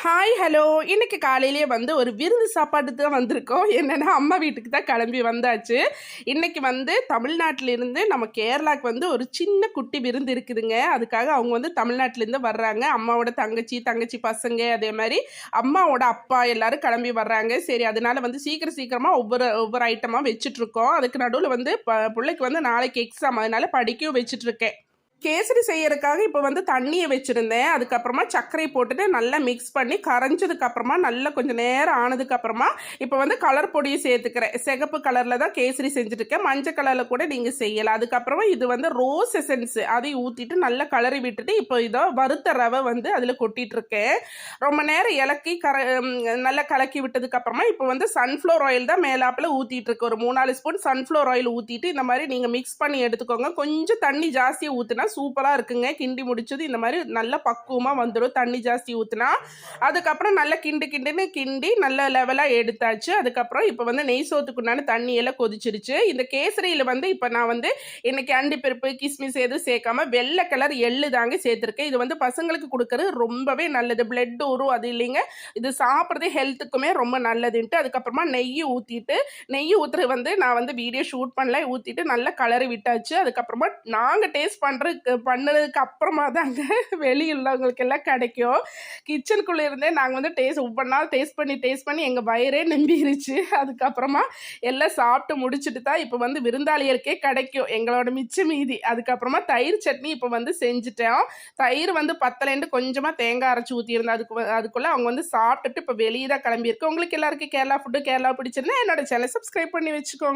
Hi hello. இன்னைக்கு காலையிலேயே வந்து ஒரு விருந்து சாப்பாட்டுக்கு தான் வந்திருக்கோம். என்னன்னா அம்மா வீட்டுக்கு தான் கிளம்பி வந்தாச்சு. இன்னைக்கு வந்து தமிழ்நாட்டிலிருந்து நம்ம கேரளாக்கு வந்து ஒரு சின்ன குட்டி விருந்து இருக்குதுங்க. அதுக்காக அவங்க வந்து தமிழ்நாட்டிலேருந்து வர்றாங்க. அம்மாவோட தங்கச்சி, தங்கச்சி பசங்க, அதே மாதிரி அம்மாவோட அப்பா எல்லாரும் கிளம்பி வர்றாங்க. சரி, அதனால வந்து சீக்கிரம் சீக்கிரமா ஒவ்வொரு ஒவ்வொரு ஐட்டமா வச்சுட்டு இருக்கோம். அதுக்கு நடுவில் வந்து பிள்ளைக்கு வந்து நாளைக்கு எக்ஸாம், அதனால படிக்கவும் வச்சுட்டு இருக்கேன். கேசரி செய்யறதுக்காக இப்போ வந்து தண்ணியை வச்சுருந்தேன். அதுக்கப்புறமா சர்க்கரை போட்டுட்டு நல்லா மிக்ஸ் பண்ணி கரைஞ்சதுக்கப்புறமா நல்லா கொஞ்சம் நேரம் ஆனதுக்கப்புறமா இப்போ வந்து கலர் பொடியை சேர்த்துக்கிறேன். சிகப்பு கலரில் தான் கேசரி செஞ்சுருக்கேன். மஞ்சள் கலரில் கூட நீங்கள் செய்யலாம். அதுக்கப்புறமா இது வந்து ரோஸ் எசன்ஸ் அதையும் ஊற்றிட்டு நல்லா கலரி விட்டுட்டு இப்போ இதோ வறுத்த ரவை வந்து அதில் கொட்டிகிட்ருக்கேன். ரொம்ப நேரம் இலக்கி நல்லா கலக்கி விட்டதுக்கப்புறமா இப்போ வந்து சன்ஃப்ளவர் ஆயில் தான் மேலாப்பில் ஊற்றிட்டு இருக்கு. ஒரு 3-4 ஸ்பூன் சன்ஃப்ளவர் ஆயில் ஊற்றிட்டு இந்த மாதிரி நீங்கள் மிக்ஸ் பண்ணி எடுத்துக்கோங்க. கொஞ்சம் தண்ணி ஜாஸ்தியாக ஊற்றினா சூப்பராக இருக்குங்க. கிண்டி முடிச்சது இந்த மாதிரி நல்ல பக்குவமாக வந்துடும். தண்ணி ஜாஸ்தி ஊற்றினா அதுக்கப்புறம் நல்லா கிண்டுன்னு கிண்டி நல்ல லெவலாக எடுத்தாச்சு. அதுக்கப்புறம் இப்போ வந்து நெய் சோத்துக்குண்டான தண்ணியெல்லாம் கொதிச்சிருச்சு. இந்த கேசரியில் வந்து இப்போ நான் வந்து இன்னைக்கு அண்டிப்பருப்பு கிஸ்மிஸ் எதுவும் சேர்க்காம வெள்ளை கலர் எள்ளு தாங்க சேர்த்துருக்கேன். இது வந்து பசங்களுக்கு கொடுக்கறது ரொம்பவே நல்லது. பிளட் ஊறும் அது இல்லைங்க, இது சாப்பிட்றது ஹெல்த்துக்குமே ரொம்ப நல்லதுன்ட்டு அதுக்கப்புறமா நெய் ஊற்றிட்டு நெய் ஊற்றுறது வந்து நான் வந்து வீடியோ ஷூட் பண்ணல, ஊற்றிட்டு நல்லா கலரி விட்டாச்சு. அதுக்கப்புறமா நாங்கள் டேஸ்ட் பண்ணதுக்கு அப்புறமா தாங்க வெளியுள்ளவங்களுக்கு எல்லாம் கிடைக்கும். கிச்சனுக்குள்ளே இருந்தே நாங்கள் வந்து ஒவ்வொரு நாள் டேஸ்ட் பண்ணி எங்கள் வயிறே நம்பிருச்சு. அதுக்கப்புறமா எல்லாம் சாப்பிட்டு முடிச்சுட்டு தான் இப்போ வந்து விருந்தாளியருக்கே கிடைக்கும் எங்களோட மிச்ச மீதி. அதுக்கப்புறமா தயிர் சட்னி இப்போ வந்து செஞ்சுட்டோம். தயிர் வந்து பத்தலைண்டு கொஞ்சமாக தேங்காய் அரைச்சி ஊற்றியிருந்தேன். அதுக்குள்ளே அவங்க வந்து சாப்பிட்டுட்டு இப்போ வெளியே தான் கிளம்பியிருக்கு. உங்களுக்கு எல்லாருக்கும் கேரளா ஃபுட்டு கேரளா பிடிச்சிருந்தா என்னோட சேனலை சப்ஸ்கிரைப் பண்ணி வச்சுக்கோங்க.